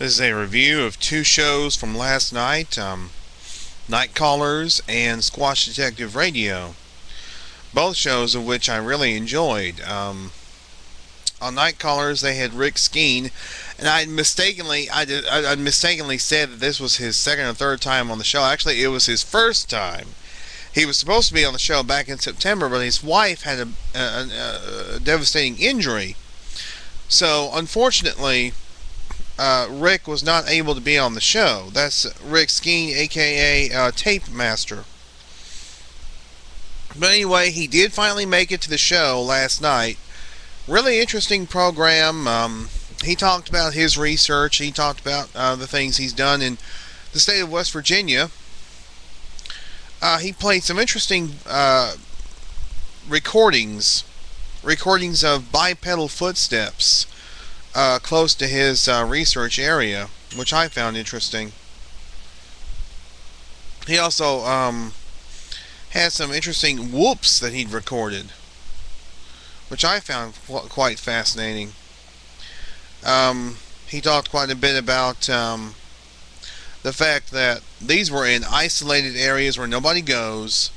This is a review of two shows from last night, Night Callers and Squatch Detective Radio. Both shows of which I really enjoyed. On Night Callers, they had Rick Skeen, and I mistakenly said that this was his second or third time on the show. Actually, it was his first time. He was supposed to be on the show back in September, but his wife had a devastating injury. So, unfortunately, Rick was not able to be on the show. That's Rick Skeen, aka Tape Master. But anyway, he did finally make it to the show last night. Really interesting program. He talked about his research. He talked about the things he's done in the state of West Virginia. He played some interesting recordings of bipedal footsteps close to his research area, which I found interesting. He also had some interesting whoops that he'd recorded, which I found quite fascinating. He talked quite a bit about the fact that these were in isolated areas where nobody goes.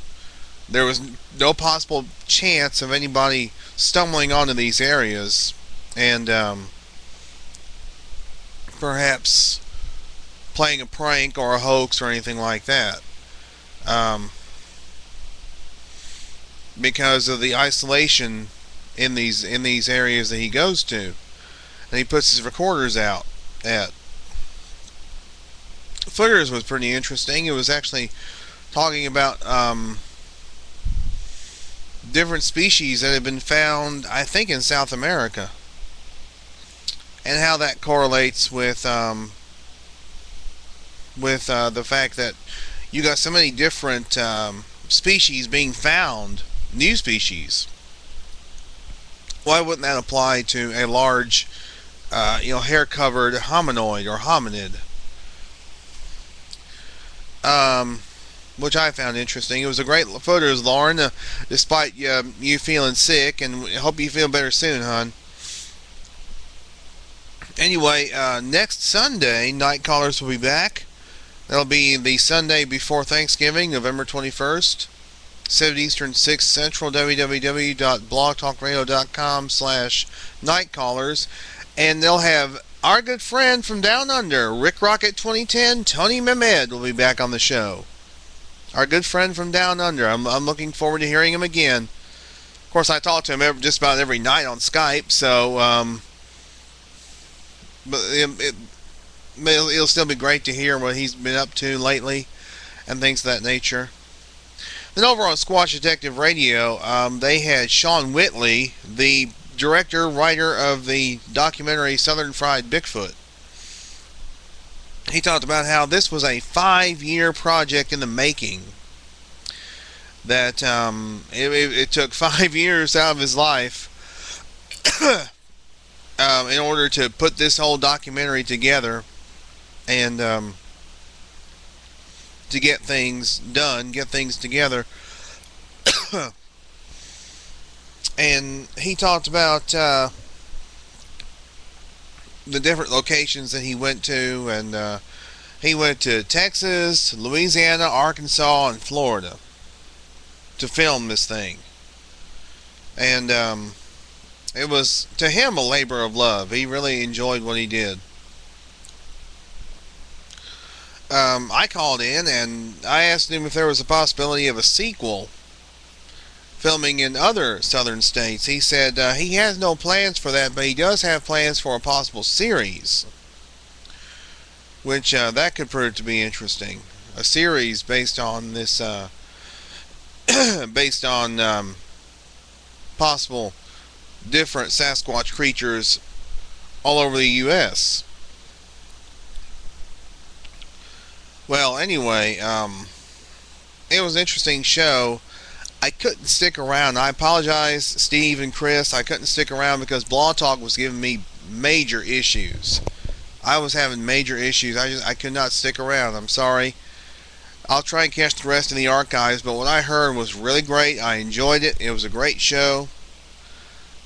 There was no possible chance of anybody stumbling onto these areas and perhaps playing a prank or a hoax or anything like that, because of the isolation in these areas that he goes to, and he puts his recorders out at. Footers was pretty interesting. It was actually talking about different species that have been found, I think, in South America, and how that correlates with the fact that you got so many different species being found, new species. Why wouldn't that apply to a large, hair-covered hominoid or hominid? Which I found interesting. It was a great photos, Lauren, despite you feeling sick, and I hope you feel better soon, hon. Anyway, next Sunday, Night Callers will be back. That'll be the Sunday before Thanksgiving, November 21st, 7 Eastern, 6 Central, www.blogtalkradio.com/nightcallers, and they'll have our good friend from down under, Rick Rocket 2010, Tony Mehmed, will be back on the show. Our good friend from down under. I'm looking forward to hearing him again. Of course, I talk to him just about every night on Skype, so but it'll still be great to hear what he's been up to lately and things of that nature. Then over on Squatch Detective Radio, they had Sean Whitley, the director, writer of the documentary Southern Fried Bigfoot. He talked about how this was a 5-year project in the making. That it took 5 years out of his life in order to put this whole documentary together and to get things done, get things together. And he talked about the different locations that he went to, and he went to Texas, Louisiana, Arkansas, and Florida to film this thing. And it was, to him, a labor of love. He really enjoyed what he did. I called in and I asked him if there was a possibility of a sequel filming in other southern states. He said he has no plans for that, but he does have plans for a possible series, which that could prove to be interesting. A series based on this, based on possible different Sasquatch creatures all over the U.S. Well, anyway, it was an interesting show. I couldn't stick around. I apologize, Steve and Chris. I couldn't stick around because Blog Talk was giving me major issues. I was having major issues. I could not stick around. I'm sorry. I'll try and catch the rest in the archives, but what I heard was really great. I enjoyed it. It was a great show.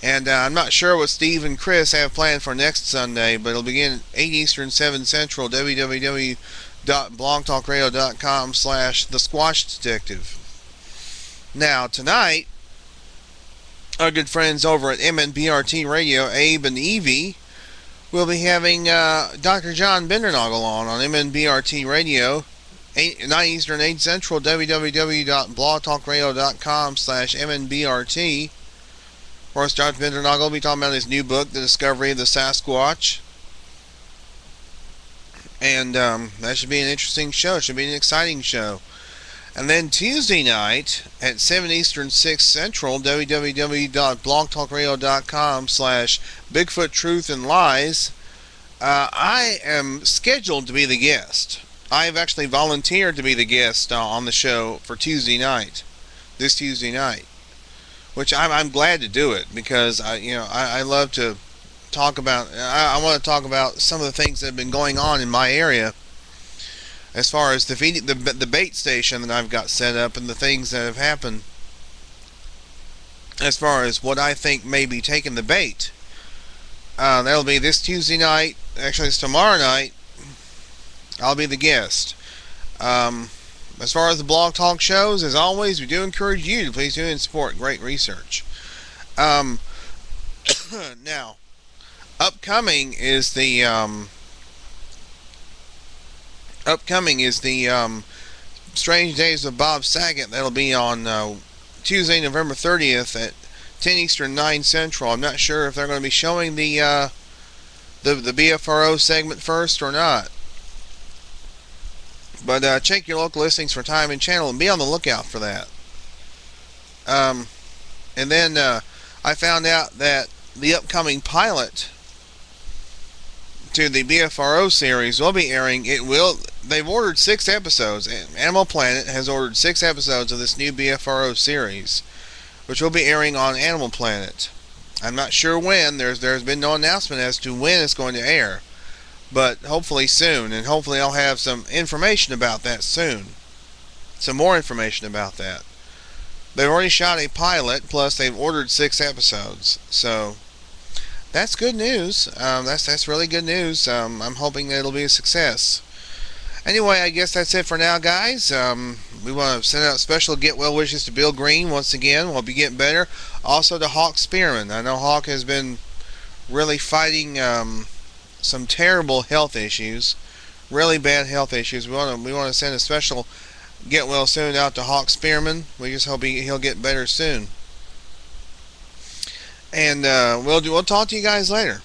And I'm not sure what Steve and Chris have planned for next Sunday, but it'll begin at 8 Eastern, 7 Central, www.blogtalkradio.com/The Squatch Detective. Now, tonight, our good friends over at MNBRT Radio, Abe and Evie, will be having Dr. John Bindernagel on MNBRT Radio, 9 Eastern, 8 Central, www.blogtalkradio.com/MNBRT. Of course, Dr. Bindernagel will be talking about his new book, The Discovery of the Sasquatch. And that should be an interesting show. It should be an exciting show. And then Tuesday night at 7 Eastern, 6 Central, www.blogtalkradio.com/Bigfoot Truth and Lies, I am scheduled to be the guest. I have actually volunteered to be the guest on the show for Tuesday night, this Tuesday night, which I'm glad to do it, because I love to talk about. I want to talk about some of the things that have been going on in my area, as far as the bait station that I've got set up and the things that have happened, as far as what I think may be taking the bait. That'll be this Tuesday night. Actually, it's tomorrow night. I'll be the guest. As far as the Blog Talk shows, as always, we do encourage you to please do and support great research. Now, upcoming is the Strange Days of Bob Saget. That'll be on Tuesday, November 30th at 10 Eastern, 9 Central. I'm not sure if they're going to be showing the BFRO segment first or not. But check your local listings for time and channel and be on the lookout for that. And then I found out that the upcoming pilot to the BFRO series will be airing. They've ordered 6 episodes. Animal Planet has ordered 6 episodes of this new BFRO series, which will be airing on Animal Planet. I'm not sure when. There's been no announcement as to when it's going to air, but hopefully soon, and hopefully I'll have some information about that soon. Some more information about that. They've already shot a pilot, plus they've ordered 6 episodes. So that's good news. That's really good news. I'm hoping that it'll be a success. Anyway, I guess that's it for now, guys. We want to send out special get well wishes to Bill Green once again. We'll be getting better. Also to Hawk Spearman. I know Hawk has been really fighting some terrible health issues, really bad health issues. We want to send a special get well soon out to Hawk Spearman. We just hope he'll get better soon. And we'll talk to you guys later.